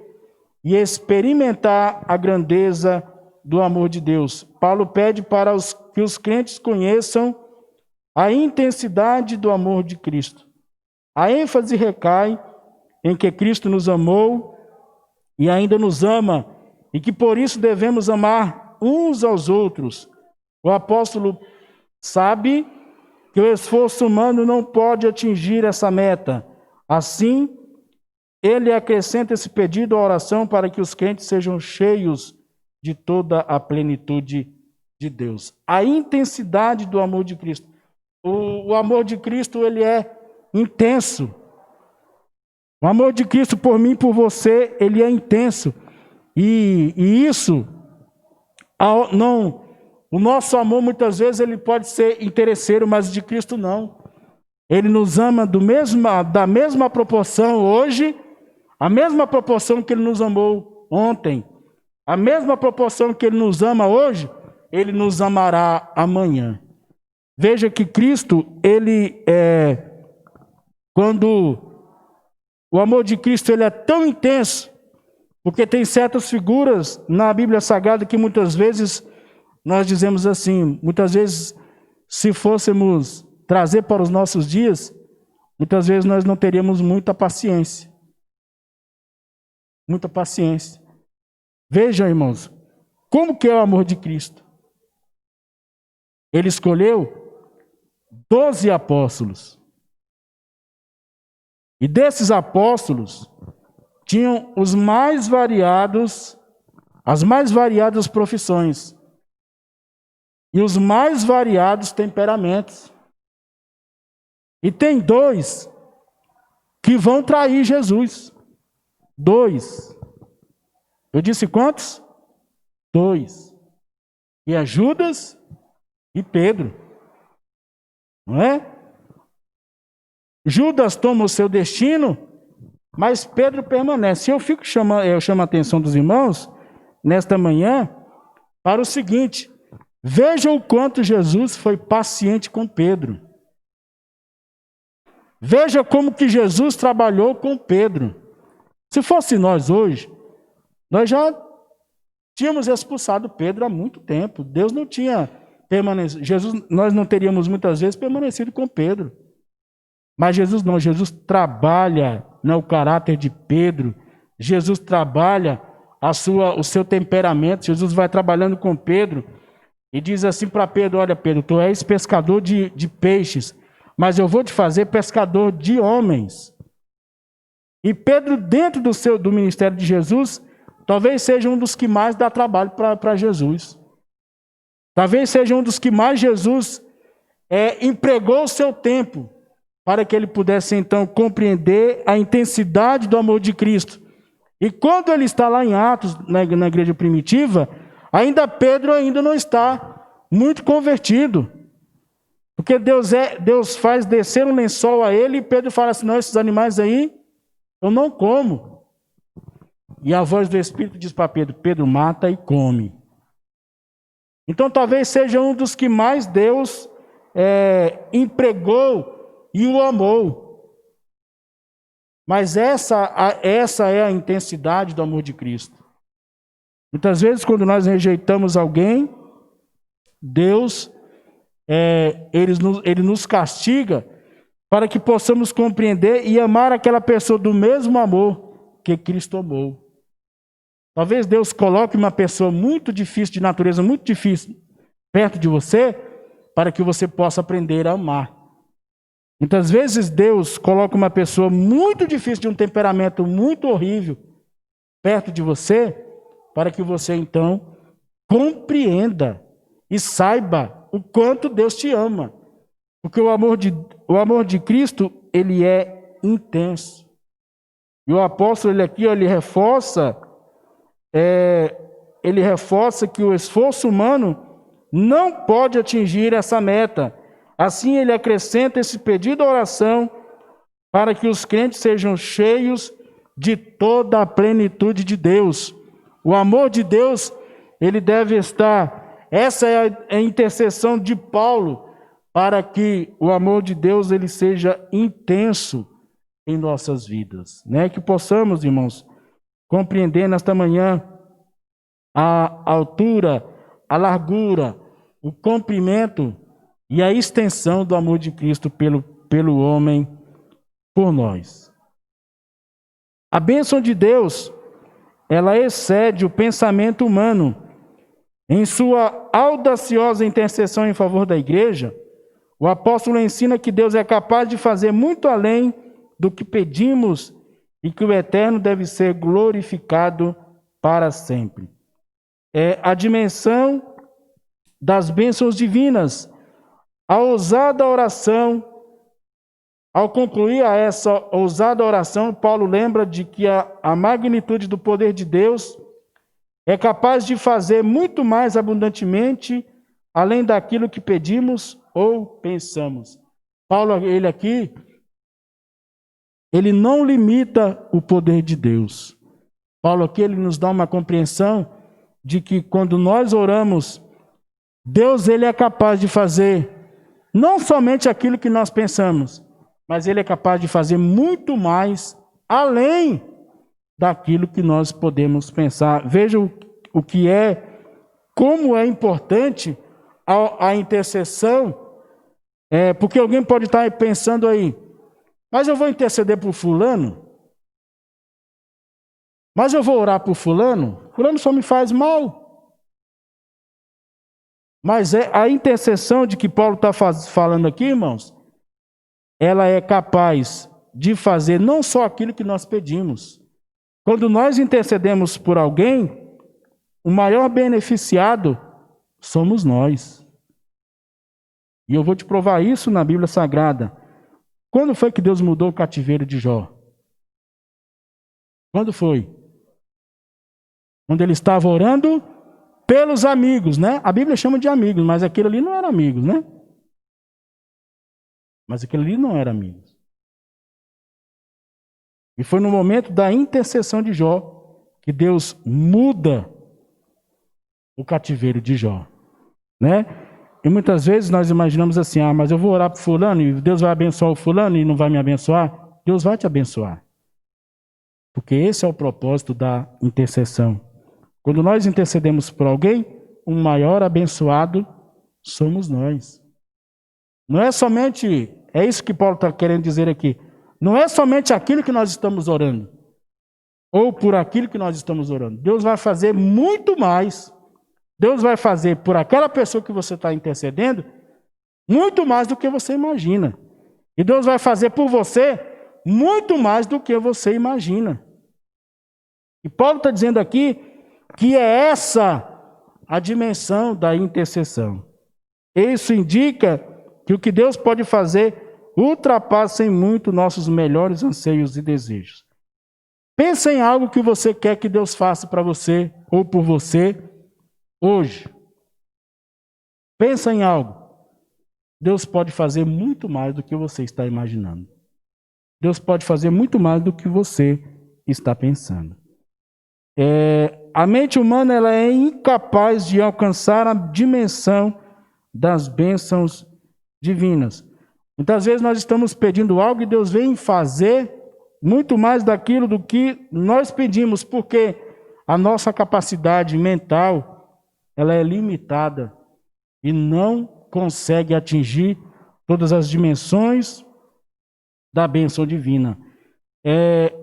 Speaker 3: e experimentar a grandeza do amor de Deus. Paulo pede para que os crentes conheçam a intensidade do amor de Cristo. A ênfase recai em que Cristo nos amou e ainda nos ama, e que por isso devemos amar uns aos outros. O apóstolo sabe que o esforço humano não pode atingir essa meta. Assim, ele acrescenta esse pedido à oração para que os crentes sejam cheios de toda a plenitude de Deus. A intensidade do amor de Cristo. O amor de Cristo, ele é intenso. O amor de Cristo por mim e por você, ele é intenso. E isso, o nosso amor muitas vezes ele pode ser interesseiro, mas de Cristo não. Ele nos ama da mesma proporção hoje, a mesma proporção que ele nos amou ontem. A mesma proporção que ele nos ama hoje, ele nos amará amanhã. Veja que Cristo, quando o amor de Cristo ele é tão intenso, porque tem certas figuras na Bíblia Sagrada que muitas vezes nós dizemos assim, muitas vezes se fôssemos trazer para os nossos dias, muitas vezes nós não teríamos muita paciência. Muita paciência. Vejam, irmãos, como que é o amor de Cristo. Ele escolheu 12 apóstolos. E desses apóstolos, tinham as mais variadas profissões. E os mais variados temperamentos. E tem 2 que vão trair Jesus. 2. Eu disse quantos? 2. E é Judas e Pedro. Não é? Judas toma o seu destino, mas Pedro permanece. Eu chamo a atenção dos irmãos, nesta manhã, para o seguinte: vejam o quanto Jesus foi paciente com Pedro. Veja como que Jesus trabalhou com Pedro. Se fosse nós hoje, Nós já tínhamos expulsado Pedro há muito tempo. Deus não tinha permanecido. Nós não teríamos muitas vezes permanecido com Pedro. Mas Jesus não, Jesus trabalha no caráter de Pedro. Jesus trabalha o seu temperamento. Jesus vai trabalhando com Pedro e diz assim para Pedro: olha, Pedro, tu és pescador de peixes, mas eu vou te fazer pescador de homens. E Pedro, dentro do ministério de Jesus, talvez seja um dos que mais dá trabalho para Jesus. Talvez seja um dos que mais Jesus empregou o seu tempo para que ele pudesse então compreender a intensidade do amor de Cristo. E quando ele está lá em Atos, na igreja primitiva, Pedro ainda não está muito convertido. Porque Deus faz descer um lençol a ele e Pedro fala assim: não, esses animais aí eu não como. E a voz do Espírito diz para Pedro: Pedro, mata e come. Então talvez seja um dos que mais Deus empregou e o amou. Mas essa é a intensidade do amor de Cristo. Muitas vezes, quando nós rejeitamos alguém, Deus ele nos castiga para que possamos compreender e amar aquela pessoa do mesmo amor que Cristo amou. Talvez Deus coloque uma pessoa muito difícil, de natureza muito difícil, perto de você, para que você possa aprender a amar. Muitas vezes Deus coloca uma pessoa muito difícil, de um temperamento muito horrível, perto de você, para que você então compreenda e saiba o quanto Deus te ama. Porque o amor de Cristo, ele é intenso. E o apóstolo ele reforça que o esforço humano não pode atingir essa meta. Assim ele acrescenta esse pedido à oração para que os crentes sejam cheios de toda a plenitude de Deus. O amor de Deus, ele deve estar. Essa é a intercessão de Paulo para que o amor de Deus ele seja intenso em nossas vidas, né? Que possamos, irmãos, compreender nesta manhã a altura, a largura, o comprimento e a extensão do amor de Cristo pelo homem, por nós. A bênção de Deus, ela excede o pensamento humano. Em sua audaciosa intercessão em favor da igreja, o apóstolo ensina que Deus é capaz de fazer muito além do que pedimos e que o eterno deve ser glorificado para sempre. A dimensão das bênçãos divinas. A ousada oração, ao concluir essa ousada oração, Paulo lembra de que a magnitude do poder de Deus é capaz de fazer muito mais abundantemente, além daquilo que pedimos ou pensamos. Paulo, ele aqui, ele não limita o poder de Deus. Paulo aqui, ele nos dá uma compreensão de que quando nós oramos, Deus ele é capaz de fazer não somente aquilo que nós pensamos, mas ele é capaz de fazer muito mais além daquilo que nós podemos pensar. Veja como é importante a intercessão, porque alguém pode estar pensando aí, mas eu vou interceder por fulano? Mas eu vou orar por fulano? Fulano só me faz mal. Mas a intercessão de que Paulo está falando aqui, irmãos, ela é capaz de fazer não só aquilo que nós pedimos. Quando nós intercedemos por alguém, o maior beneficiado somos nós. E eu vou te provar isso na Bíblia Sagrada. Quando foi que Deus mudou o cativeiro de Jó? Quando foi? Quando ele estava orando pelos amigos, né? A Bíblia chama de amigos, mas aquele ali não era amigos, né? Mas aquele ali não era amigos. E foi no momento da intercessão de Jó que Deus muda o cativeiro de Jó, né? E muitas vezes nós imaginamos assim: mas eu vou orar para fulano e Deus vai abençoar o fulano e não vai me abençoar. Deus vai te abençoar. Porque esse é o propósito da intercessão. Quando nós intercedemos por alguém, o maior abençoado somos nós. Não é somente, é isso que Paulo está querendo dizer aqui, não é somente aquilo que nós estamos orando, ou por aquilo que nós estamos orando. Deus vai fazer muito mais. Deus vai fazer por aquela pessoa que você está intercedendo, muito mais do que você imagina. E Deus vai fazer por você muito mais do que você imagina. E Paulo está dizendo aqui que é essa a dimensão da intercessão. Isso indica que o que Deus pode fazer ultrapassa em muito nossos melhores anseios e desejos. Pensa em algo que você quer que Deus faça para você ou por você hoje. Pensa em algo. Deus pode fazer muito mais do que você está imaginando. Deus pode fazer muito mais do que você está pensando. A mente humana ela é incapaz de alcançar a dimensão das bênçãos divinas. Muitas vezes nós estamos pedindo algo e Deus vem fazer muito mais daquilo do que nós pedimos, porque a nossa capacidade mental ela é limitada e não consegue atingir todas as dimensões da bênção divina.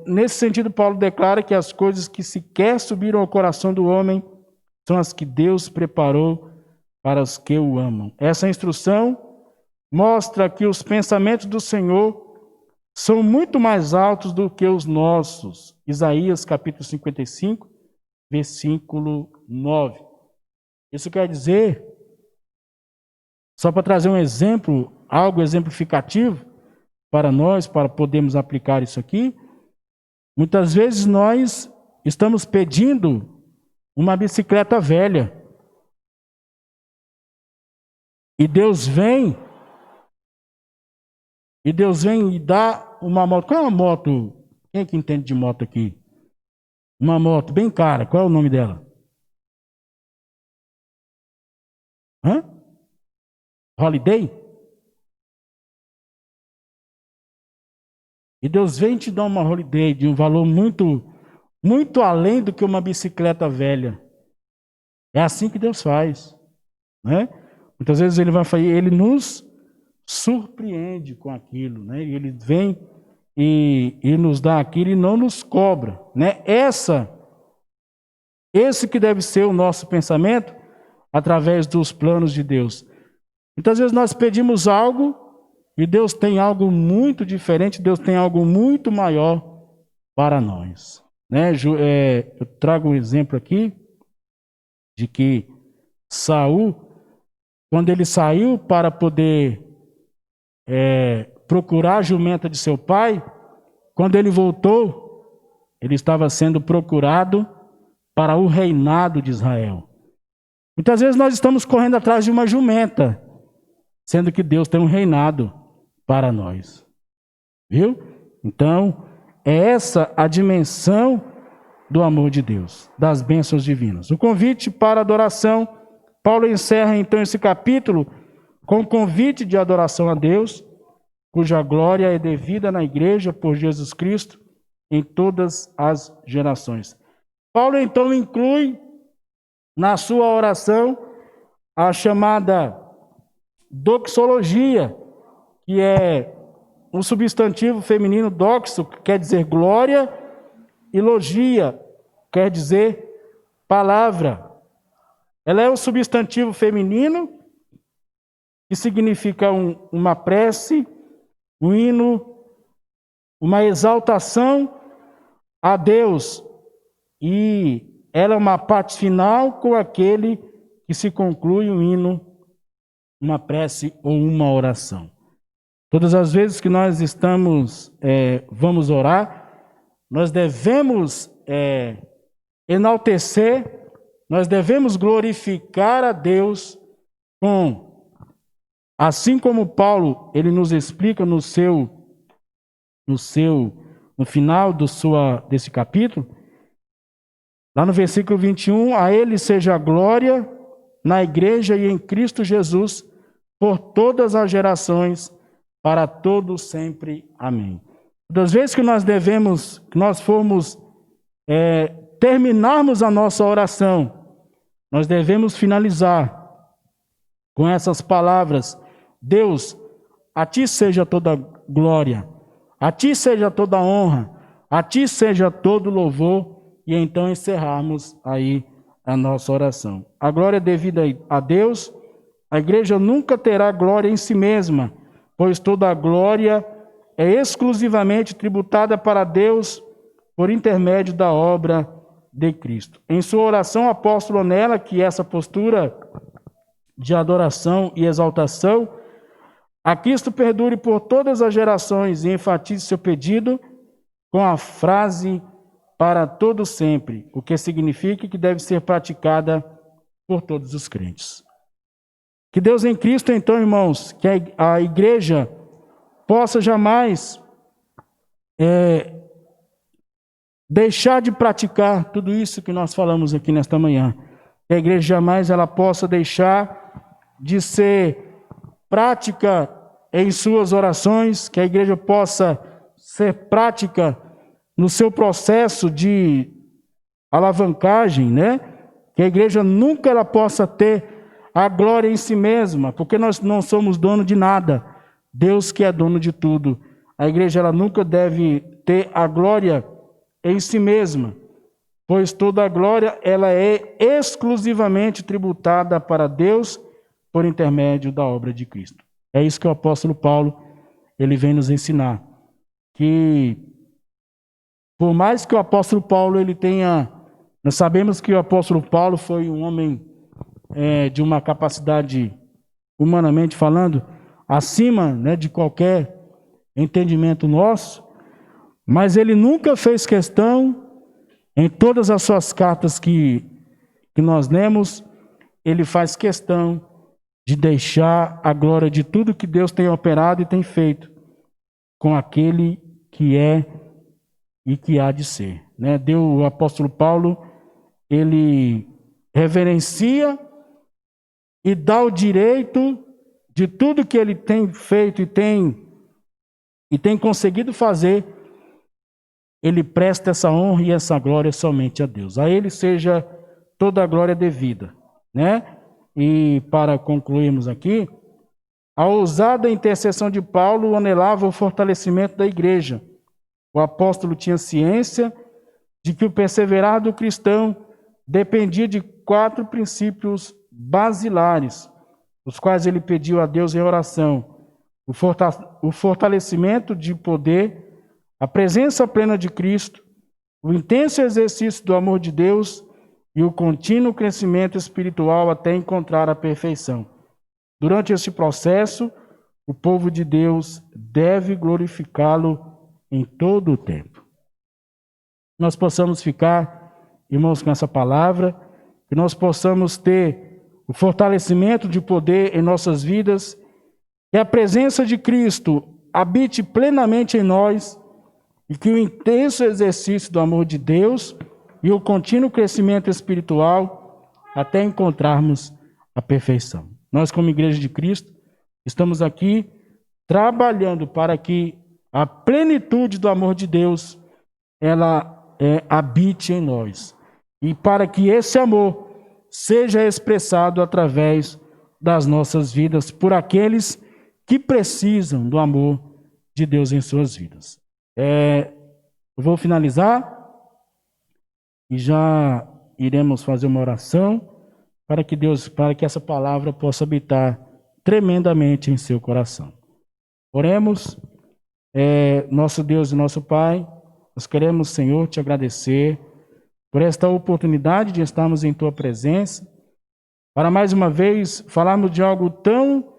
Speaker 3: Nesse sentido, Paulo declara que as coisas que sequer subiram ao coração do homem são as que Deus preparou para os que o amam. Essa instrução mostra que os pensamentos do Senhor são muito mais altos do que os nossos. Isaías capítulo 55, versículo 9. Isso quer dizer, só para trazer um exemplo, algo exemplificativo para nós, para podermos aplicar isso aqui, muitas vezes nós estamos pedindo uma bicicleta velha. E Deus vem e dá uma moto. Qual é uma moto? Quem é que entende de moto aqui? Uma moto bem cara. Qual é o nome dela? Holiday? E Deus vem te dar uma Holiday de um valor muito, muito além do que uma bicicleta velha. É assim que Deus faz, né? Muitas vezes ele vai fazer, ele nos surpreende com aquilo, né? Ele vem e nos dá aquilo e não nos cobra, né? Esse que deve ser o nosso pensamento através dos planos de Deus. Muitas vezes nós pedimos algo e Deus tem algo muito diferente, Deus tem algo muito maior para nós, né? Eu trago um exemplo aqui de que Saul, quando ele saiu para poder procurar a jumenta de seu pai, quando ele voltou, ele estava sendo procurado para o reinado de Israel. Muitas vezes nós estamos correndo atrás de uma jumenta, sendo que Deus tem um reinado para nós. Viu? Então, é essa a dimensão do amor de Deus, das bênçãos divinas. O convite para adoração, Paulo encerra então esse capítulo com o convite de adoração a Deus, cuja glória é devida na igreja por Jesus Cristo em todas as gerações. Paulo então inclui na sua oração a chamada doxologia, que é um substantivo feminino, doxo, que quer dizer glória, e logia, quer dizer palavra. Ela é o substantivo feminino, que significa uma prece, um hino, uma exaltação a Deus. E ela é uma parte final com aquele que se conclui um hino, uma prece ou uma oração. Todas as vezes que nós vamos orar, nós devemos enaltecer, nós devemos glorificar a Deus assim como Paulo, ele nos explica no final desse capítulo, lá no versículo 21, a ele seja a glória na igreja e em Cristo Jesus, por todas as gerações, para todos sempre. Amém. Das vezes que nós formos terminarmos a nossa oração, nós devemos finalizar com essas palavras: Deus, a Ti seja toda glória, a Ti seja toda honra, a Ti seja todo louvor, e então encerrarmos aí a nossa oração. A glória é devida a Deus. A igreja nunca terá glória em si mesma, pois toda a glória é exclusivamente tributada para Deus por intermédio da obra de Cristo. Em sua oração, o apóstolo anela que essa postura de adoração e exaltação a Cristo perdure por todas as gerações, e enfatize seu pedido com a frase para todo sempre, o que significa que deve ser praticada por todos os crentes. Que Deus em Cristo, então, irmãos, que a igreja possa jamais deixar de praticar tudo isso que nós falamos aqui nesta manhã. Que a igreja jamais ela possa deixar de ser prática em suas orações, que a igreja possa ser prática no seu processo de alavancagem, né? Que a igreja nunca ela possa ter a glória em si mesma, porque nós não somos dono de nada. Deus que é dono de tudo. A igreja ela nunca deve ter a glória em si mesma, pois toda a glória ela é exclusivamente tributada para Deus por intermédio da obra de Cristo. É isso que o apóstolo Paulo ele vem nos ensinar, que por mais que o apóstolo Paulo ele tenha, nós sabemos que o apóstolo Paulo foi um homem de uma capacidade, humanamente falando, acima, né, de qualquer entendimento nosso, mas ele nunca fez questão, em todas as suas cartas que nós lemos, ele faz questão de deixar a glória de tudo que Deus tem operado e tem feito com aquele que é e que há de ser, né? O apóstolo Paulo, ele reverencia e dá o direito de tudo que ele tem feito e tem conseguido fazer, ele presta essa honra e essa glória somente a Deus. A ele seja toda a glória devida, né? E para concluirmos aqui, a ousada intercessão de Paulo anelava o fortalecimento da igreja. O apóstolo tinha ciência de que o perseverar do cristão dependia de 4 princípios basilares, os quais ele pediu a Deus em oração: o fortalecimento de poder, a presença plena de Cristo, o intenso exercício do amor de Deus e o contínuo crescimento espiritual até encontrar a perfeição. Durante esse processo, o povo de Deus deve glorificá-lo em todo o tempo. Nós possamos ficar, irmãos, com essa palavra, que nós possamos ter o fortalecimento de poder em nossas vidas, que a presença de Cristo habite plenamente em nós e que o intenso exercício do amor de Deus e o contínuo crescimento espiritual até encontrarmos a perfeição. Nós, como Igreja de Cristo, estamos aqui trabalhando para que a plenitude do amor de Deus ela habite em nós e para que esse amor seja expressado através das nossas vidas por aqueles que precisam do amor de Deus em suas vidas. Eu vou finalizar e já iremos fazer uma oração para que essa palavra possa habitar tremendamente em seu coração. Oremos. Nosso Deus e nosso Pai, nós queremos, Senhor, te agradecer por esta oportunidade de estarmos em tua presença, para mais uma vez falarmos de algo tão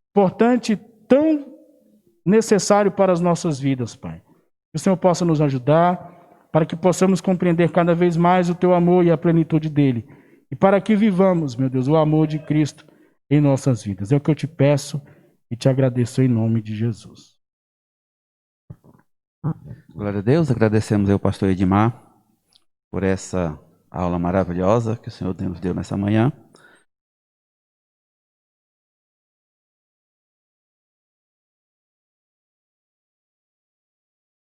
Speaker 3: importante, tão necessário para as nossas vidas, Pai. Que o Senhor possa nos ajudar, para que possamos compreender cada vez mais o teu amor e a plenitude dele, e para que vivamos, meu Deus, o amor de Cristo em nossas vidas. É o que eu te peço e te agradeço em nome de Jesus.
Speaker 1: Glória a Deus, agradecemos ao pastor Edmar por essa aula maravilhosa que o Senhor nos deu nessa manhã.